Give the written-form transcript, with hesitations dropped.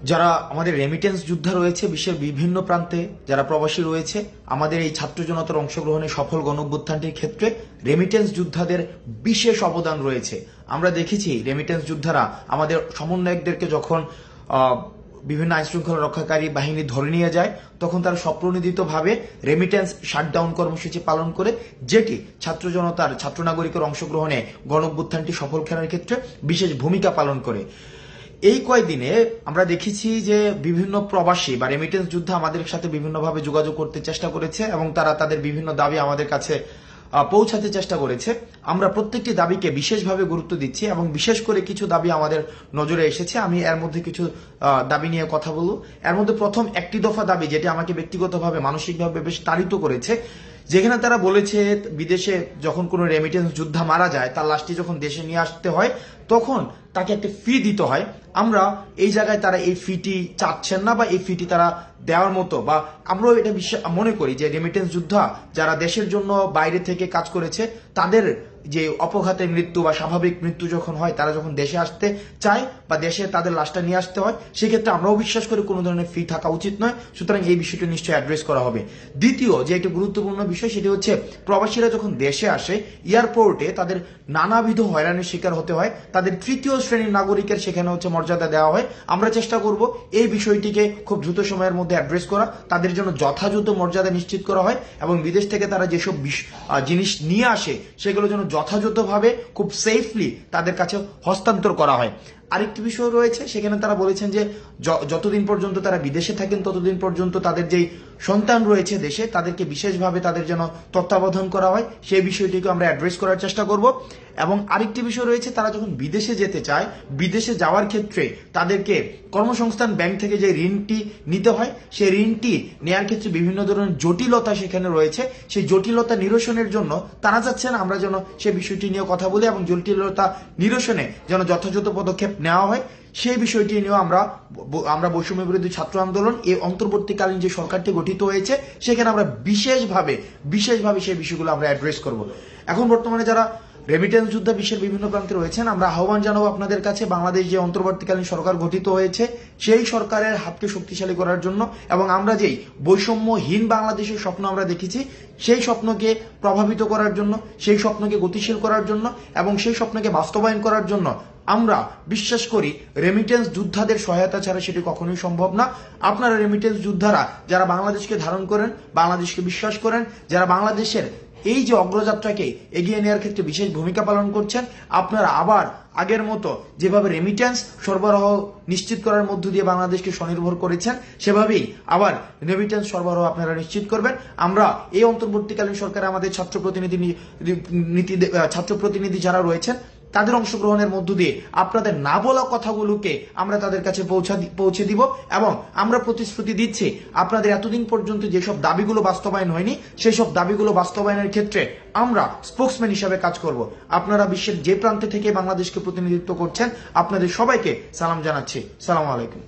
যারা আমাদের রেমিটেন্স যোদ্ধা রয়েছে বিশ্বের বিভিন্ন প্রান্তে, যারা প্রবাসী রয়েছে, আমাদের এই ছাত্র জনতার অংশগ্রহণে সফল গণঅভ্যুত্থানটির ক্ষেত্রে রেমিটেন্স যোদ্ধাদের বিশেষ অবদান রয়েছে। আমরা দেখেছি রেমিটেন্স যোদ্ধারা আমাদের সমন্বয়কদেরকে যখন বিভিন্ন আইনশৃঙ্খলা রক্ষাকারী বাহিনী ধরে নিয়ে যায়, তখন তারা স্বপ্রণোদিতভাবে রেমিটেন্স শাটডাউন কর্মসূচি পালন করে, যেটি ছাত্র জনতার, ছাত্র নাগরিকের অংশগ্রহণে গণঅভ্যুত্থানটি সফল করার ক্ষেত্রে বিশেষ ভূমিকা পালন করে। এই কয়েকদিনে আমরা দেখেছি যে বিভিন্ন প্রবাসী বা রেমিটেন্স যোদ্ধা আমাদের সাথে বিভিন্নভাবে যোগাযোগ করতে চেষ্টা করেছে এবং তারা তাদের বিভিন্ন দাবি আমাদের কাছে পৌঁছাতে চেষ্টা করেছে। আমরা প্রত্যেকটি দাবিকে বিশেষভাবে গুরুত্ব দিচ্ছি এবং বিশেষ করে কিছু দাবি আমাদের নজরে এসেছে। আমি এর মধ্যে কিছু দাবি নিয়ে কথা বলবো। এর মধ্যে প্রথম একটি দফা দাবি, যেটি আমাকে ব্যক্তিগতভাবে মানসিকভাবে বেশ তাড়িত করেছে, যেখানে তারা বলেছে বিদেশে যখন কোনো রেমিটেন্স যোদ্ধা মারা যায়, তার লাশটি যখন দেশে নিয়ে আসতে হয় তখন তাকে একটা ফি দিতে হয়। আমরা এই জায়গায় তারা এই ফিটি চাচ্ছেন না বা এই ফিটি তারা দেওয়ার মতো, বা আমরাও এটা মনে করি যে রেমিটেন্স যোদ্ধা যারা দেশের জন্য বাইরে থেকে কাজ করেছে, তাদের যে অপঘাতে মৃত্যু বা স্বাভাবিক মৃত্যু যখন হয়, তারা যখন দেশে আসতে চায় বা দেশে তাদের লাশটা নিয়ে আসতে হয়, সেক্ষেত্রে আমরাও বিশ্বাস করি কোনো ধরনের ফি থাকা উচিত নয়। সুতরাং এই বিষয়টি নিশ্চয়ই অ্যাড্রেস করা হবে। দ্বিতীয় যে একটি গুরুত্বপূর্ণ বিষয়, সেটি হচ্ছে প্রবাসীরা যখন দেশে আসে, এয়ারপোর্টে তাদের নানাবিধ হয়রানির শিকার হতে হয়, তাদের তৃতীয় শ্রেণীর নাগরিকের সেখানে মর্যাদা দেওয়া হয়। আমরা চেষ্টা করব এই বিষয়টিকে খুব দ্রুত সময়ের মধ্যে অ্যাড্রেস করা, তাদের জন্য যথাযথ মর্যাদা নিশ্চিত করা হয় এবং বিদেশ থেকে তারা যেসব জিনিস নিয়ে আসে সেগুলো যেন যথাযথভাবে খুব সেফলি তাদের কাছে হস্তান্তর করা হয়। আরেকটি বিষয় রয়েছে, সেখানে তারা বলেছেন যে যতদিন পর্যন্ত তারা বিদেশে থাকেন ততদিন পর্যন্ত তাদের যেই সন্তান রয়েছে দেশে, তাদেরকে বিশেষভাবে তাদের যেন তত্ত্বাবধান করা হয়, সেই বিষয়টিকে আমরা অ্যাড্রেস করার চেষ্টা করব। এবং আরেকটি বিষয় রয়েছে, তারা যখন বিদেশে যেতে চায়, বিদেশে যাওয়ার ক্ষেত্রে তাদেরকে কর্মসংস্থান ব্যাংক থেকে যে ঋণটি নিতে হয়, সেই ঋণটি নেয়ার ক্ষেত্রে বিভিন্ন ধরনের জটিলতা সেখানে রয়েছে। সেই জটিলতা নিরসনের জন্য তারা চাচ্ছেন আমরা যেন সেই বিষয়টি নিয়ে কথা বলি এবং জটিলতা নিরসনে যেন যথাযথ পদক্ষেপ নেওয়া হয়। সেই বিষয়টি নিয়েও আমরা বৈষম্য বিরোধী ছাত্র আন্দোলন, এই অন্তর্বর্তীকালীন যে সরকারটি গঠিত হয়েছে, সেখানে আমরা বিশেষভাবে সেই বিষয়গুলো আমরা অ্যাড্রেস করব। এখন বর্তমানে যারা রেমিটেন্স যোদ্ধা বিশ্বের বিভিন্ন প্রান্তে রয়েছেন, আমরা আহ্বান জানাবো আপনাদের কাছে, বাংলাদেশ যে অন্তর্বর্তীকালীন সরকার গঠিত হয়েছে, সেই সরকারের হাতকে শক্তিশালী করার জন্য এবং আমরা যেই বৈষম্যহীন বাংলাদেশের স্বপ্ন আমরা দেখেছি, সেই স্বপ্নকে প্রভাবিত করার জন্য, সেই স্বপ্নকে গতিশীল করার জন্য এবং সেই স্বপ্নকে বাস্তবায়ন করার জন্য আমরা বিশ্বাস করি রেমিটেন্স যোদ্ধাদের সহায়তা ছাড়া সেটি কখনোই সম্ভব না। আপনারা রেমিটেন্স যোদ্ধারা যারা বাংলাদেশকে ধারণ করেন, বাংলাদেশকে বিশ্বাস করেন, যারা বাংলাদেশের এই যে অগ্রযাত্রাকে এগিয়ে নেওয়ার ক্ষেত্রে বিশেষ ভূমিকা পালন করছেন, আপনারা আবার আগের মতো যেভাবে রেমিটেন্স সরবরাহ নিশ্চিত করার মধ্য দিয়ে বাংলাদেশকে স্বনির্ভর করেছেন, সেভাবেই আবার রেমিটেন্স সরবরাহ আপনারা নিশ্চিত করবেন। আমরা এই অন্তর্বর্তীকালীন সরকারে আমাদের ছাত্র প্রতিনিধি যারা রয়েছেন, তাদের অংশগ্রহণের মধ্য দিয়ে আপনাদের না বলা কথাগুলোকে আমরা তাদের কাছে পৌঁছে দিব এবং আমরা প্রতিশ্রুতি দিচ্ছি আপনাদের এতদিন পর্যন্ত যেসব দাবিগুলো বাস্তবায়ন হয়নি, সেই সব দাবিগুলো বাস্তবায়নের ক্ষেত্রে আমরা স্পোকসম্যান হিসাবে কাজ করব। আপনারা বিশ্বের যে প্রান্তে থেকে বাংলাদেশকে প্রতিনিধিত্ব করছেন, আপনাদের সবাইকে সালাম জানাচ্ছি। সালাম আলাইকুম।